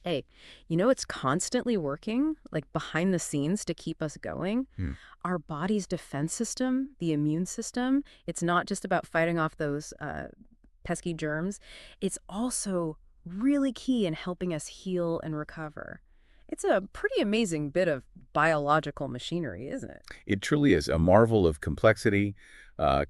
Hey, you know it's constantly working, like behind the scenes to keep us going? Hmm. Our body's defense system, the immune system, it's not just about fighting off those pesky germs. It's also really key in helping us heal and recover. It's a pretty amazing bit of biological machinery, isn't it? It truly is a marvel of complexity,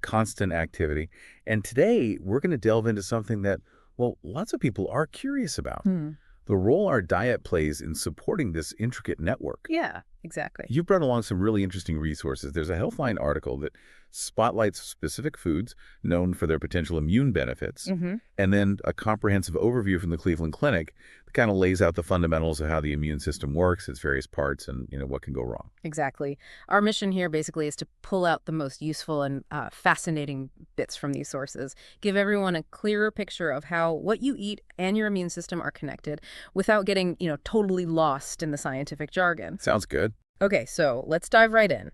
constant activity. And today, we're going to delve into something that, well, lots of people are curious about. Hmm. The role our diet plays in supporting this intricate network. Yeah, exactly. You brought along some really interesting resources. There's a Healthline article that spotlights specific foods known for their potential immune benefits, Mm-hmm. and then a comprehensive overview from the Cleveland Clinic that kind of lays out the fundamentals of how the immune system works, its various parts, and what can go wrong. Exactly. Our mission here basically is to pull out the most useful and fascinating bits from these sources, give everyone a clearer picture of how what you eat and your immune system are connected without getting, totally lost in the scientific jargon. Sounds good. Okay, so let's dive right in.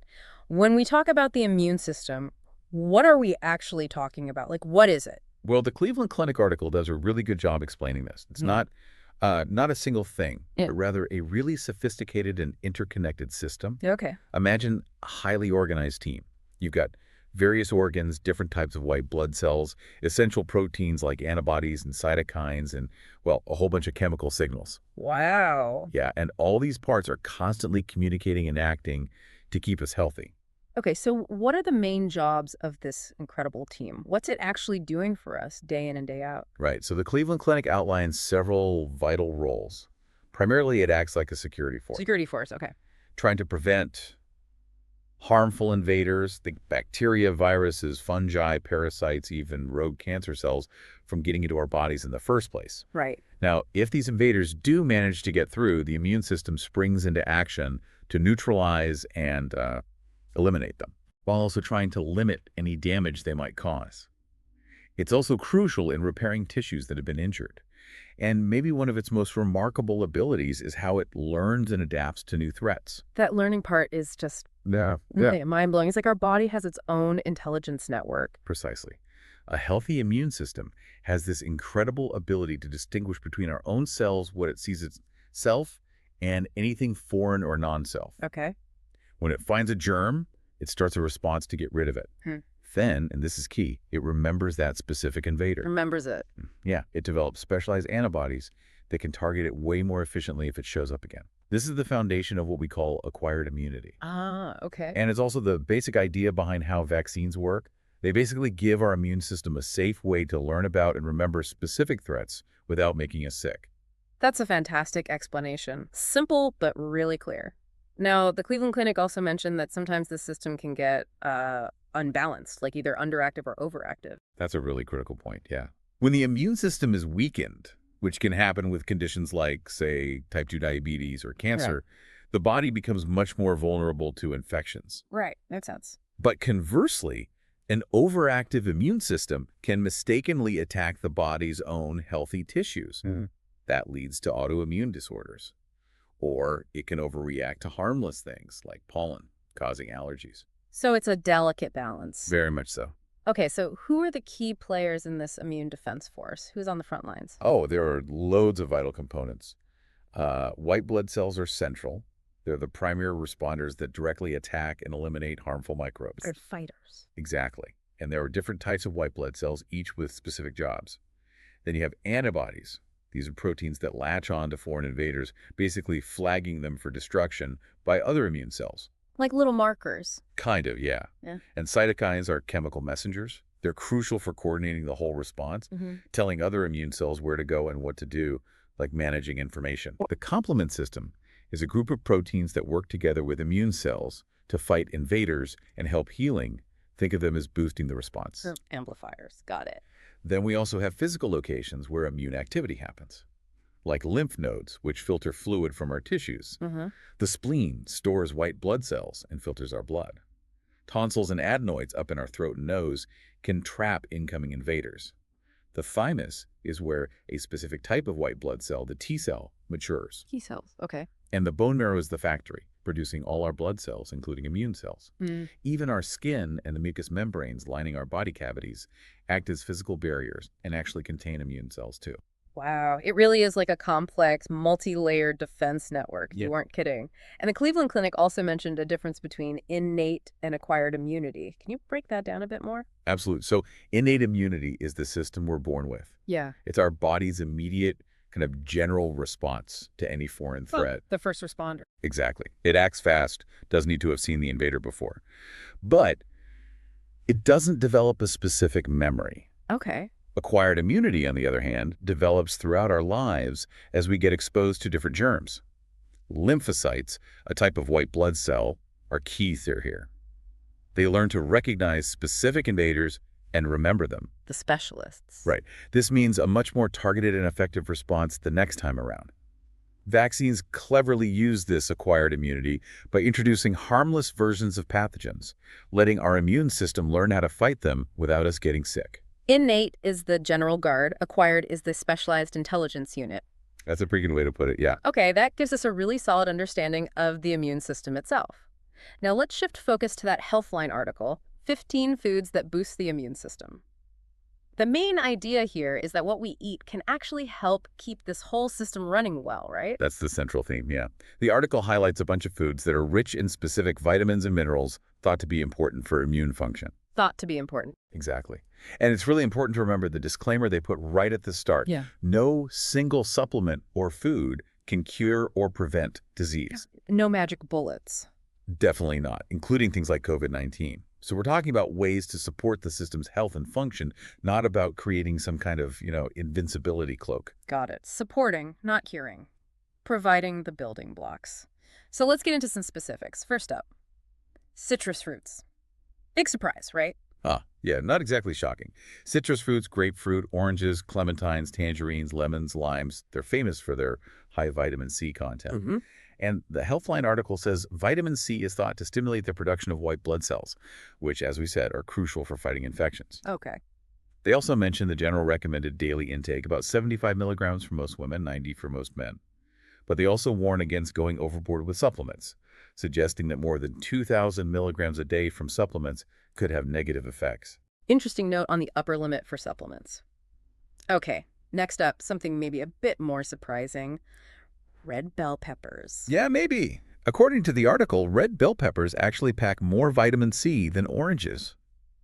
When we talk about the immune system, what are we actually talking about? Like, what is it? Well, the Cleveland Clinic article does a really good job explaining this. It's Hmm. not a single thing, Yeah. but rather a really sophisticated and interconnected system. Okay. Imagine a highly organized team. You've got various organs, different types of white blood cells, essential proteins like antibodies and cytokines, and, well, a whole bunch of chemical signals. Wow. Yeah, and all these parts are constantly communicating and acting to keep us healthy. Okay, so what are the main jobs of this incredible team? What's it actually doing for us day in and day out? Right, so the Cleveland Clinic outlines several vital roles. Primarily, it acts like a security force, Security force, okay. trying to prevent harmful invaders, the bacteria, viruses, fungi, parasites, even rogue cancer cells from getting into our bodies in the first place. Right. Now, if these invaders do manage to get through, the immune system springs into action to neutralize and eliminate them, while also trying to limit any damage they might cause. It's also crucial in repairing tissues that have been injured. And maybe one of its most remarkable abilities is how it learns and adapts to new threats. That learning part is just Yeah. mind-blowing. It's like our body has its own intelligence network. Precisely. A healthy immune system has this incredible ability to distinguish between our own cells, what it sees as self, and anything foreign or non-self. Okay. When it finds a germ, it starts a response to get rid of it. Hmm. Then, and this is key, it remembers that specific invader. Remembers it. Yeah, it develops specialized antibodies that can target it way more efficiently if it shows up again. This is the foundation of what we call acquired immunity. Ah, okay. And it's also the basic idea behind how vaccines work. They basically give our immune system a safe way to learn about and remember specific threats without making us sick. That's a fantastic explanation. Simple, but really clear. Now, the Cleveland Clinic also mentioned that sometimes the system can get unbalanced, like either underactive or overactive. That's a really critical point, yeah. When the immune system is weakened, which can happen with conditions like, say, type 2 diabetes or Right. cancer, the body becomes much more vulnerable to infections. Right. Makes sense. But conversely, an overactive immune system can mistakenly attack the body's own healthy tissues. That leads to autoimmune disorders. Or it can overreact to harmless things like pollen, causing allergies. So it's a delicate balance. Very much so. Okay, so who are the key players in this immune defense force? Who's on the front lines? Oh, there are loads of vital components. White blood cells are central. They're the primary responders that directly attack and eliminate harmful microbes. Good fighters. Exactly. And there are different types of white blood cells, each with specific jobs. Then you have antibodies. These are proteins that latch on to foreign invaders, basically flagging them for destruction by other immune cells. Like little markers. Kind of, yeah. Yeah. And cytokines are chemical messengers. They're crucial for coordinating the whole response, Hmm. telling other immune cells where to go and what to do, like managing information. The complement system is a group of proteins that work together with immune cells to fight invaders and help healing. Think of them as boosting the response. Amplifiers. Got it. Then we also have physical locations where immune activity happens, like lymph nodes, which filter fluid from our tissues. Hmm. The spleen stores white blood cells and filters our blood. Tonsils and adenoids up in our throat and nose can trap incoming invaders. The thymus is where a specific type of white blood cell, the T cell, matures. T cells. Okay. And the bone marrow is the factory, producing all our blood cells, including immune cells. Mm. Even our skin and the mucous membranes lining our body cavities act as physical barriers and actually contain immune cells too. Wow, it really is like a complex, multi-layered defense network. Yeah. You weren't kidding. And the Cleveland Clinic also mentioned a difference between innate and acquired immunity. Can you break that down a bit more? Absolutely. So innate immunity is the system we're born with. Yeah. It's our body's immediate kind of general response to any foreign Well, threat. the first responder. Exactly. It acts fast, doesn't need to have seen the invader before. But it doesn't develop a specific memory. Okay. Acquired immunity, on the other hand, develops throughout our lives as we get exposed to different germs. Lymphocytes, a type of white blood cell, are key here. They learn to recognize specific invaders and remember them. The specialists. Right. This means a much more targeted and effective response the next time around. Vaccines cleverly use this acquired immunity by introducing harmless versions of pathogens, letting our immune system learn how to fight them without us getting sick. Innate is the general guard. Acquired is the specialized intelligence unit. That's a pretty good way to put it, yeah. Okay, that gives us a really solid understanding of the immune system itself. Now let's shift focus to that Healthline article, 15 Foods That Boost the Immune System. The main idea here is that what we eat can actually help keep this whole system running well, right? That's the central theme, yeah. The article highlights a bunch of foods that are rich in specific vitamins and minerals thought to be important for immune function. Thought to be important. Exactly. And it's really important to remember the disclaimer they put right at the start. Yeah. No single supplement or food can cure or prevent disease. No magic bullets. Definitely not, including things like COVID-19. So we're talking about ways to support the system's health and function, not about creating some kind of, invincibility cloak. Got it. Supporting, not curing. Providing the building blocks. So let's get into some specifics. First up, citrus fruits. Big surprise, right? Yeah, not exactly shocking. Citrus fruits, grapefruit, oranges, clementines, tangerines, lemons, limes, they're famous for their high vitamin C content. Mm-hmm. And the Healthline article says vitamin C is thought to stimulate the production of white blood cells, which, as we said, are crucial for fighting infections. Okay. They also mention the general recommended daily intake, about 75 milligrams for most women, 90 for most men. But they also warn against going overboard with supplements, suggesting that more than 2,000 milligrams a day from supplements could have negative effects. Interesting note on the upper limit for supplements. Okay, next up, something maybe a bit more surprising. Red bell peppers. Yeah, maybe. According to the article, red bell peppers actually pack more vitamin C than oranges.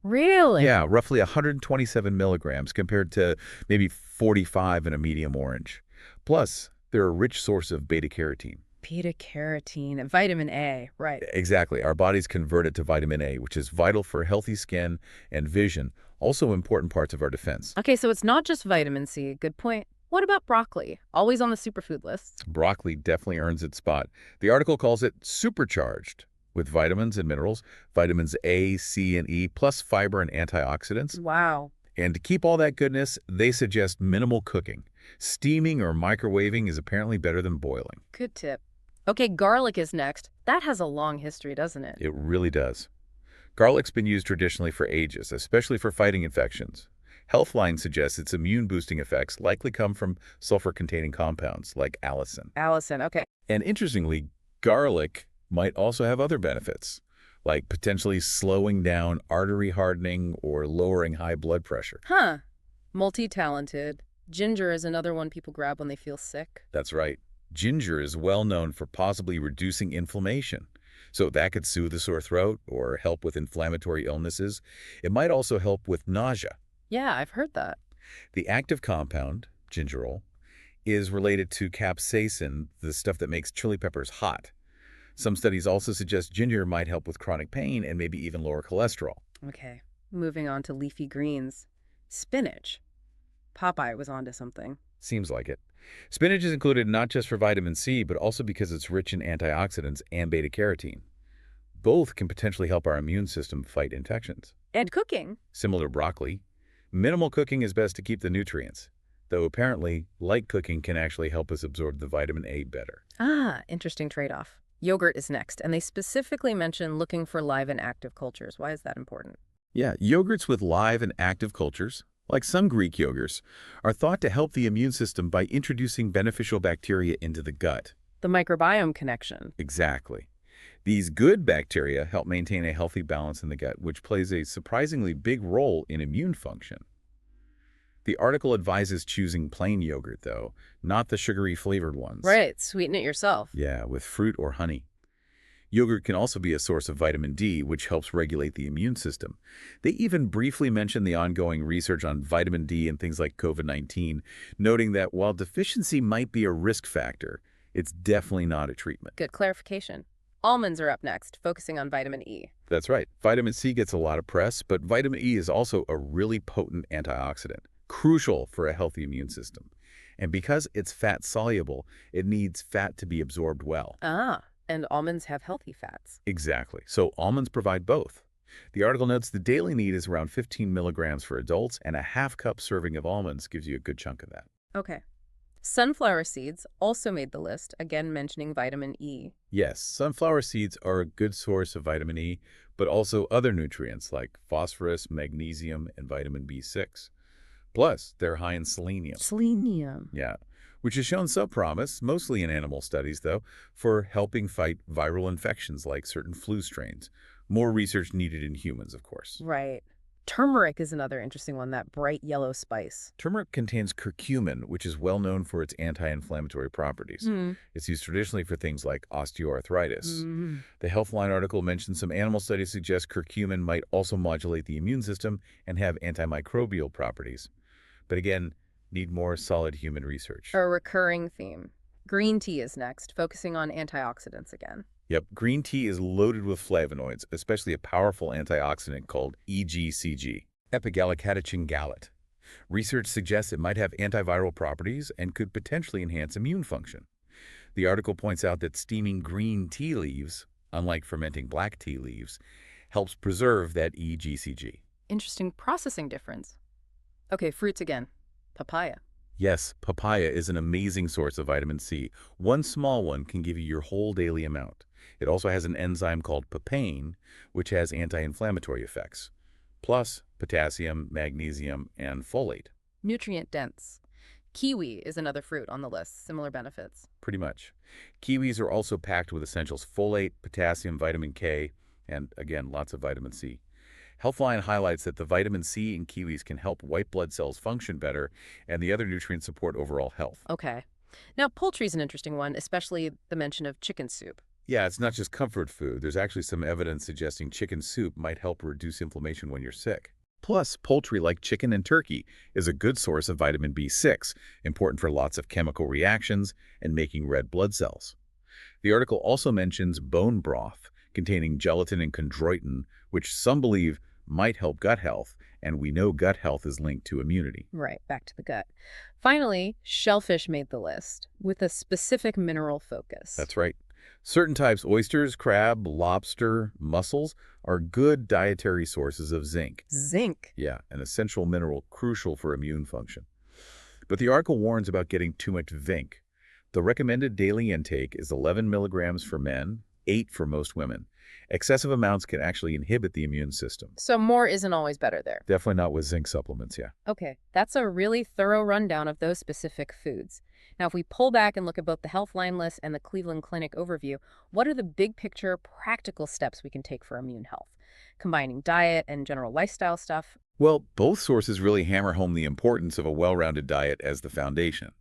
Really? Yeah, roughly 127 milligrams compared to maybe 45 in a medium orange. Plus, they're a rich source of beta-carotene. Beta-carotene and vitamin A, right. Exactly. Our bodies convert it to vitamin A, which is vital for healthy skin and vision, also important parts of our defense. Okay, so it's not just vitamin C. Good point. What about broccoli? Always on the superfood list. Broccoli definitely earns its spot. The article calls it supercharged with vitamins and minerals, vitamins A, C, and E, plus fiber and antioxidants. Wow. And to keep all that goodness, they suggest minimal cooking. Steaming or microwaving is apparently better than boiling. Good tip. Okay, garlic is next. That has a long history, doesn't it? It really does. Garlic's been used traditionally for ages, especially for fighting infections. Healthline suggests its immune-boosting effects likely come from sulfur-containing compounds like allicin. Allicin, okay. And interestingly, garlic might also have other benefits, like potentially slowing down artery hardening or lowering high blood pressure. Huh. Multi-talented. Ginger is another one people grab when they feel sick. That's right. Ginger is well known for possibly reducing inflammation. So that could soothe a sore throat or help with inflammatory illnesses. It might also help with nausea. Yeah, I've heard that. The active compound, gingerol, is related to capsaicin, the stuff that makes chili peppers hot. Some studies also suggest ginger might help with chronic pain and maybe even lower cholesterol. Okay, moving on to leafy greens. Spinach. Popeye was onto something. Seems like it. Spinach is included not just for vitamin C, but also because it's rich in antioxidants and beta-carotene. Both can potentially help our immune system fight infections. And cooking. Similar to broccoli, minimal cooking is best to keep the nutrients, though apparently light cooking can actually help us absorb the vitamin A better. Ah, interesting trade-off. Yogurt is next, and they specifically mention looking for live and active cultures. Why is that important? Yeah, yogurts with live and active cultures, like some Greek yogurts, are thought to help the immune system by introducing beneficial bacteria into the gut. The microbiome connection. Exactly. These good bacteria help maintain a healthy balance in the gut, which plays a surprisingly big role in immune function. The article advises choosing plain yogurt, though, not the sugary flavored ones. Right, sweeten it yourself. Yeah, with fruit or honey. Yogurt can also be a source of vitamin D, which helps regulate the immune system. They even briefly mention the ongoing research on vitamin D and things like COVID-19, noting that while deficiency might be a risk factor, it's definitely not a treatment. Good clarification. Almonds are up next, focusing on vitamin E. That's right. Vitamin C gets a lot of press, but vitamin E is also a really potent antioxidant, crucial for a healthy immune system. And because it's fat-soluble, it needs fat to be absorbed well. Ah, and almonds have healthy fats. Exactly. So almonds provide both. The article notes the daily need is around 15 milligrams for adults, and a half-cup serving of almonds gives you a good chunk of that. Okay. Sunflower seeds also made the list, again mentioning vitamin E. Yes, sunflower seeds are a good source of vitamin E, but also other nutrients like phosphorus, magnesium, and vitamin B6. Plus, they're high in selenium. Selenium. Yeah, which has shown some promise, mostly in animal studies, though, for helping fight viral infections like certain flu strains. More research needed in humans, of course. Right. Turmeric is another interesting one, that bright yellow spice. Turmeric contains curcumin, which is well known for its anti-inflammatory properties. It's used traditionally for things like osteoarthritis. The Healthline article mentions some animal studies suggest curcumin might also modulate the immune system and have antimicrobial properties. But again, need more solid human research. A recurring theme. Green tea is next, focusing on antioxidants again. Yep, green tea is loaded with flavonoids, especially a powerful antioxidant called EGCG, epigallocatechin gallate. Research suggests it might have antiviral properties and could potentially enhance immune function. The article points out that steaming green tea leaves, unlike fermenting black tea leaves, helps preserve that EGCG. Interesting processing difference. Okay, fruits again. Papaya. Yes, papaya is an amazing source of vitamin C. One small one can give you your whole daily amount. It also has an enzyme called papain, which has anti-inflammatory effects, plus potassium, magnesium, and folate. Nutrient dense. Kiwi is another fruit on the list, similar benefits. Pretty much. Kiwis are also packed with essentials folate, potassium, vitamin K, and again, lots of vitamin C. Healthline highlights that the vitamin C in kiwis can help white blood cells function better, and the other nutrients support overall health. Okay. Now, poultry is an interesting one, especially the mention of chicken soup. Yeah, it's not just comfort food. There's actually some evidence suggesting chicken soup might help reduce inflammation when you're sick. Plus, poultry like chicken and turkey is a good source of vitamin B6, important for lots of chemical reactions and making red blood cells. The article also mentions bone broth, containing gelatin and chondroitin, which some believe might help gut health, and we know gut health is linked to immunity. Right, back to the gut. Finally, shellfish made the list, with a specific mineral focus. That's right. Certain types, oysters, crab, lobster, mussels, are good dietary sources of zinc. Zinc. Yeah, an essential mineral crucial for immune function. But the article warns about getting too much zinc. The recommended daily intake is 11 milligrams for men, 8 for most women. Excessive amounts can actually inhibit the immune system. So more isn't always better there. Definitely not with zinc supplements, yeah. Okay, that's a really thorough rundown of those specific foods. Now, if we pull back and look at both the Healthline list and the Cleveland Clinic overview, what are the big picture practical steps we can take for immune health? Combining diet and general lifestyle stuff? Well, both sources really hammer home the importance of a well-rounded diet as the foundation.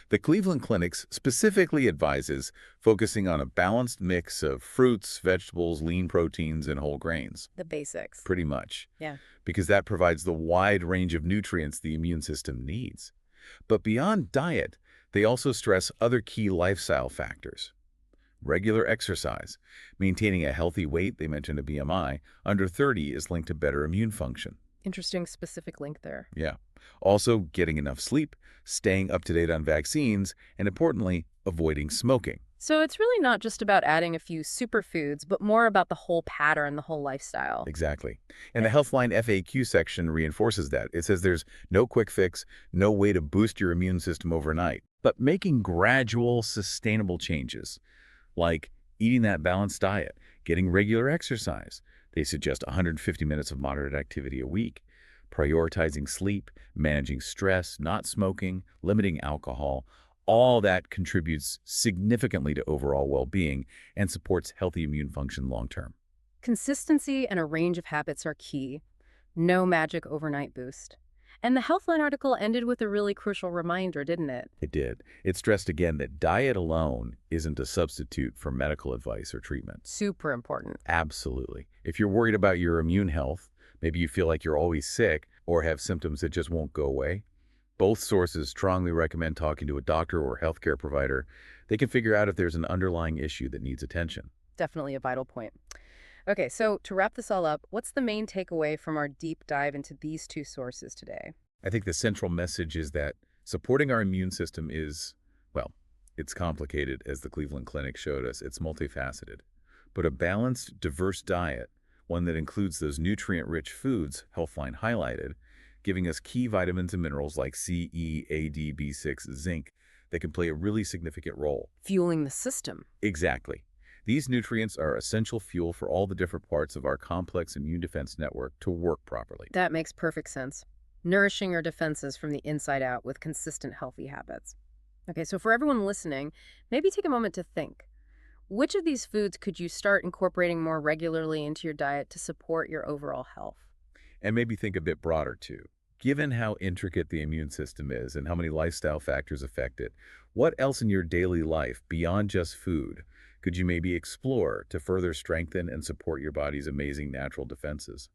The Cleveland Clinic specifically advises focusing on a balanced mix of fruits, vegetables, lean proteins, and whole grains. The basics. Pretty much. Yeah. Because that provides the wide range of nutrients the immune system needs. But beyond diet, they also stress other key lifestyle factors. Regular exercise. Maintaining a healthy weight, they mentioned a BMI, under 30 is linked to better immune function. Interesting specific link there. Yeah. Also, getting enough sleep, staying up to date on vaccines, and importantly, avoiding smoking. So it's really not just about adding a few superfoods, but more about the whole pattern, the whole lifestyle. Exactly. And the Healthline FAQ section reinforces that. It says there's no quick fix, no way to boost your immune system overnight, but making gradual, sustainable changes, like eating that balanced diet, getting regular exercise. They suggest 150 minutes of moderate activity a week, prioritizing sleep, managing stress, not smoking, limiting alcohol. All that contributes significantly to overall well-being and supports healthy immune function long-term. Consistency and a range of habits are key. No magic overnight boost. And the Healthline article ended with a really crucial reminder, didn't it? It did. It stressed again that diet alone isn't a substitute for medical advice or treatment. Super important. Absolutely. If you're worried about your immune health, maybe you feel like you're always sick or have symptoms that just won't go away, both sources strongly recommend talking to a doctor or healthcare provider. They can figure out if there's an underlying issue that needs attention. Definitely a vital point. Okay, so to wrap this all up, what's the main takeaway from our deep dive into these two sources today? I think the central message is that supporting our immune system is, well, it's complicated, as the Cleveland Clinic showed us. It's multifaceted. But a balanced, diverse diet, one that includes those nutrient-rich foods Healthline highlighted, giving us key vitamins and minerals like C, E, A, D, B6, zinc, that can play a really significant role. Fueling the system. Exactly. These nutrients are essential fuel for all the different parts of our complex immune defense network to work properly. That makes perfect sense. Nourishing our defenses from the inside out with consistent healthy habits. Okay, so for everyone listening, maybe take a moment to think. Which of these foods could you start incorporating more regularly into your diet to support your overall health? And maybe think a bit broader too. Given how intricate the immune system is and how many lifestyle factors affect it, what else in your daily life, beyond just food, could you maybe explore to further strengthen and support your body's amazing natural defenses?